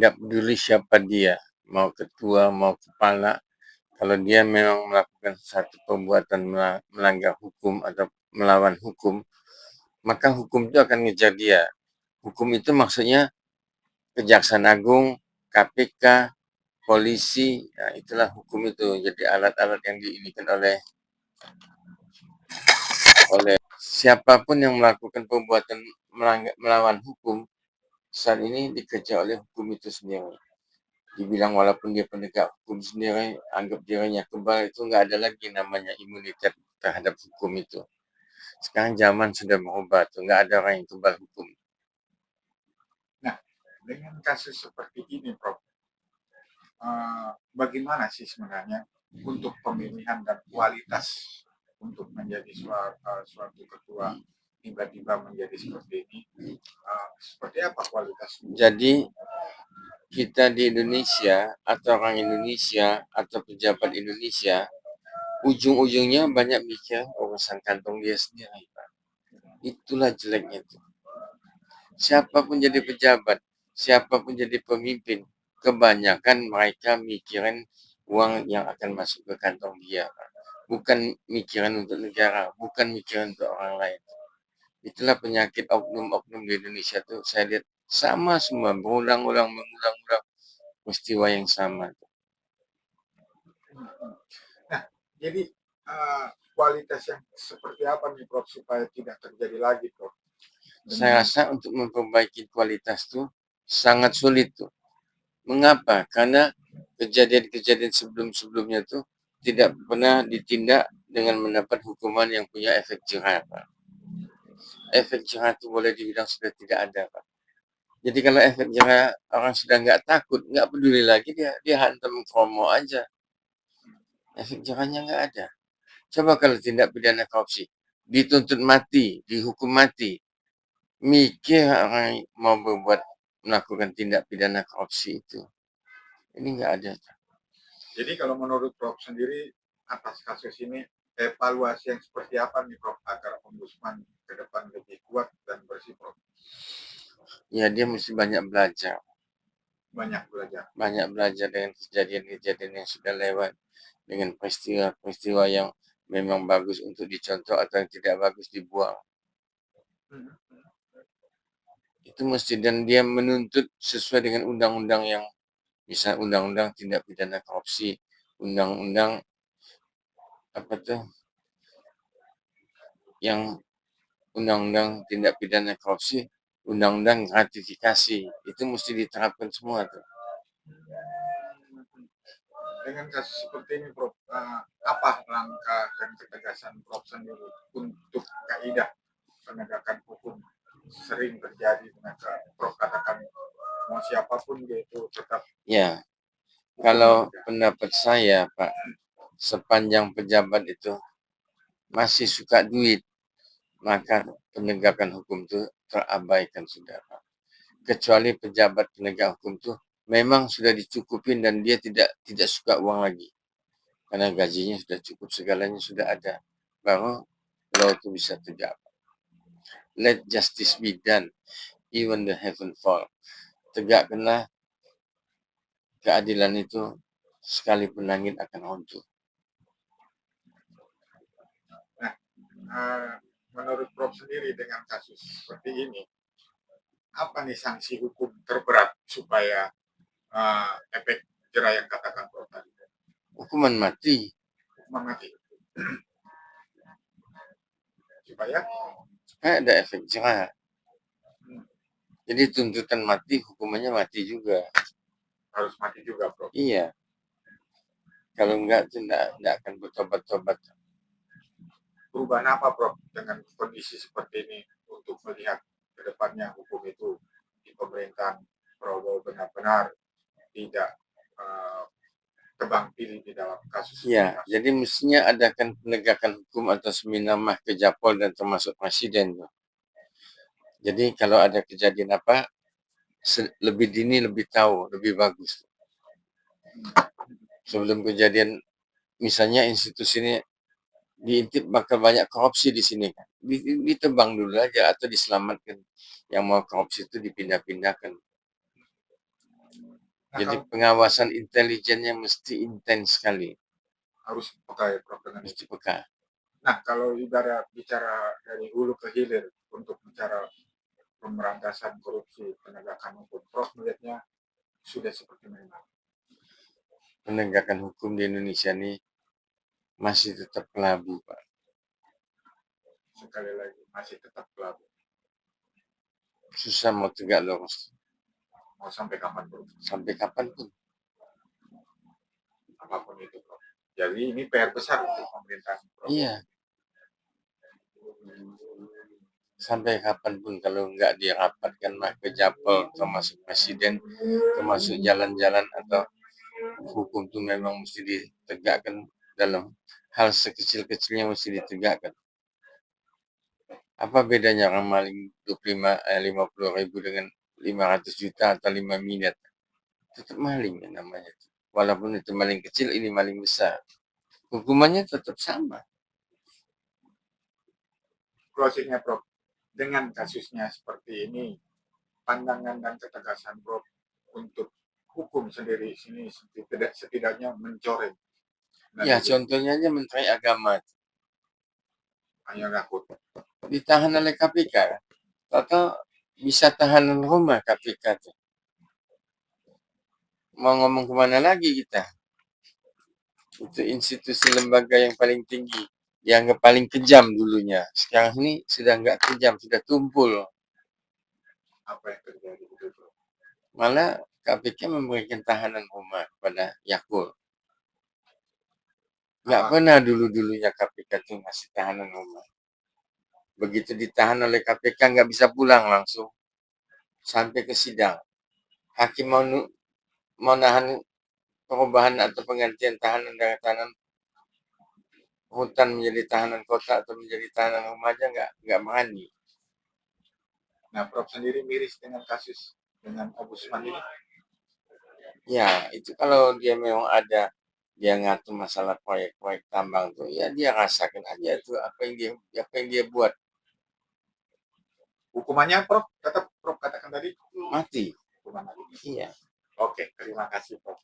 tidak peduli siapa dia, mau ketua, mau kepala, kalau dia memang melakukan satu perbuatan melanggar hukum atau melawan hukum, maka hukum itu akan ngejar dia. Hukum itu maksudnya Kejaksaan Agung, KPK, polisi, nah itulah hukum itu. Jadi alat-alat yang diinikan oleh siapapun yang melakukan perbuatan melawan hukum, saat ini dikejar oleh hukum itu sendiri. Dibilang walaupun dia penegak hukum sendiri, anggap dirinya kebal, itu nggak ada lagi namanya imunitas terhadap hukum itu. Sekarang zaman sudah berubah, tuh nggak ada orang yang kebal hukum. Nah, dengan kasus seperti ini, Prof, bagaimana sih sebenarnya untuk pemilihan dan kualitas untuk menjadi suatu ketua tiba-tiba menjadi seperti ini? Seperti apa kualitas? Jadi kita di Indonesia atau orang Indonesia atau pejabat Indonesia ujung-ujungnya banyak mikir urusan kantong dia sendiri, Pak. Itulah jeleknya itu. Siapapun jadi pejabat, siapapun jadi pemimpin, kebanyakan mereka mikirin uang yang akan masuk ke kantong dia, Pak. Bukan mikiran untuk negara, bukan mikiran untuk orang lain. Itulah penyakit oknum-oknum di Indonesia tuh. Saya lihat sama semua, berulang-ulang, mengulang-ulang peristiwa yang sama. Nah, jadi kualitas yang seperti apa nih, Prof, supaya tidak terjadi lagi, Prof? Saya rasa untuk memperbaiki kualitas tuh sangat sulit tuh. Mengapa? Karena kejadian-kejadian sebelum-sebelumnya tuh tidak pernah ditindak dengan mendapat hukuman yang punya efek jerah, Pak. Efek jerah itu boleh dibilang sudah tidak ada, Pak. Jadi kalau efek jerah orang sudah nggak takut, nggak peduli lagi, dia hantam promo aja. Efek jerahnya nggak ada. Coba kalau tindak pidana korupsi, dituntut mati, dihukum mati, mikir orang mau melakukan tindak pidana korupsi itu. Ini nggak ada. Jadi kalau menurut Prof sendiri atas kasus ini evaluasi yang seperti apa nih, Prof, agar ombudsman ke depan lebih kuat dan bersih, Prof? Ya dia mesti banyak belajar. Banyak belajar dengan kejadian-kejadian yang sudah lewat, dengan peristiwa-peristiwa yang memang bagus untuk dicontoh atau yang tidak bagus dibuang. Itu mesti, dan dia menuntut sesuai dengan undang-undang yang, misal undang-undang tindak pidana korupsi, undang-undang apa tuh, yang undang-undang tindak pidana korupsi, undang-undang gratifikasi, itu mesti diterapkan semua tuh. Dengan kasus seperti ini, Prof, apa langkah dan ketegasan Prof sendiri untuk kaidah penegakan hukum sering terjadi dengan Prof katakan mau siapapun dia itu tetap. Ya, kalau pendapat saya, Pak, sepanjang pejabat itu masih suka duit, maka penegakan hukum itu terabaikan sudah, Pak. Kecuali pejabat penegak hukum itu memang sudah dicukupin dan dia tidak suka uang lagi. Karena gajinya sudah cukup, segalanya sudah ada. Baru law itu bisa tegak. Let justice be done, even the heaven fall. Tegakkanlah keadilan itu, sekalipun langit akan runtuh. Nah, menurut Prof sendiri dengan kasus seperti ini, apa nih sanksi hukum terberat supaya efek jerah yang katakan Prof tadi? Hukuman mati. Hukuman mati. Supaya Ada efek jerah. Jadi tuntutan mati, hukumannya mati juga. Harus mati juga, Prof? Iya. Kalau enggak, tidak akan bertobat-tobat. Perubahan apa, Prof, dengan kondisi seperti ini untuk melihat ke depannya hukum itu di pemerintahan Prabowo benar-benar tidak tebang pilih di dalam kasus ini? Ya, jadi mestinya adakan penegakan hukum atas minamah Kejapol dan termasuk presiden. Jadi kalau ada kejadian apa, lebih dini, lebih tahu, lebih bagus. Sebelum kejadian, misalnya institusi ini diintip bakal banyak korupsi di sini kan, ditebang dulu aja atau diselamatkan. Yang mau korupsi itu dipindah-pindahkan. Nah, Jadi kalau pengawasan intelijennya mesti intens sekali, harus pakai Prof dengan itu. mesti peka. Nah, kalau ibarat bicara dari hulu ke hilir untuk bicara pemberantasan korupsi penegakan hukum, Prof melihatnya sudah seperti mana? Penegakan hukum di Indonesia ini masih tetap kelabu, Pak. Sekali lagi masih tetap kelabu. Susah mau tegak lurus. Mau sampai kapan, Prof? Sampai kapanpun. Apapun itu, Prof. Jadi ini PR besar untuk pemerintah, Prof. Iya. Sampai kapanpun kalau nggak dirapatkan mah ke Japel, termasuk presiden, termasuk jalan-jalan atau hukum itu memang mesti ditegakkan dalam hal sekecil-kecilnya mesti ditegakkan. Apa bedanya orang maling 50 ribu dengan 500 juta atau 5 miliar? Tetap maling ya namanya. Walaupun itu maling kecil, ini maling besar. Hukumannya tetap sama. Closingnya, Prof. Dengan kasusnya seperti ini, pandangan dan ketegasan Prof untuk hukum sendiri sini setidaknya mencoreng. Ya, contohnya aja Menteri Agama. Hanya takut. Ditahan oleh KPK. Atau bisa tahanan rumah KPK tuh. Mau ngomong kemana lagi kita? Itu institusi lembaga yang paling tinggi. Yang paling kejam dulunya. Sekarang ini sudah nggak kejam, sudah tumpul. Apa yang terjadi itu, Prof? Malah KPK memberikan tahanan rumah kepada Yakul. Nggak pernah dulu-dulunya KPK tuh ngasih tahanan rumah. Begitu ditahan oleh KPK nggak bisa pulang langsung. Sampai ke sidang. Hakim mau nahan perubahan atau penggantian tahanan dari tahanan hutan menjadi tahanan kota atau menjadi tahanan rumah aja nggak berani. Nah, Prof sendiri miris dengan kasus dengan Ombudsman ini. Ya, itu kalau dia memang ada dia ngatur masalah proyek-proyek tambang tuh, ya dia rasakan aja tuh apa yang dia buat. Hukumannya, Prof, tetap Prof katakan tadi Mati. hukuman mati. Iya. Oke, terima kasih, Prof.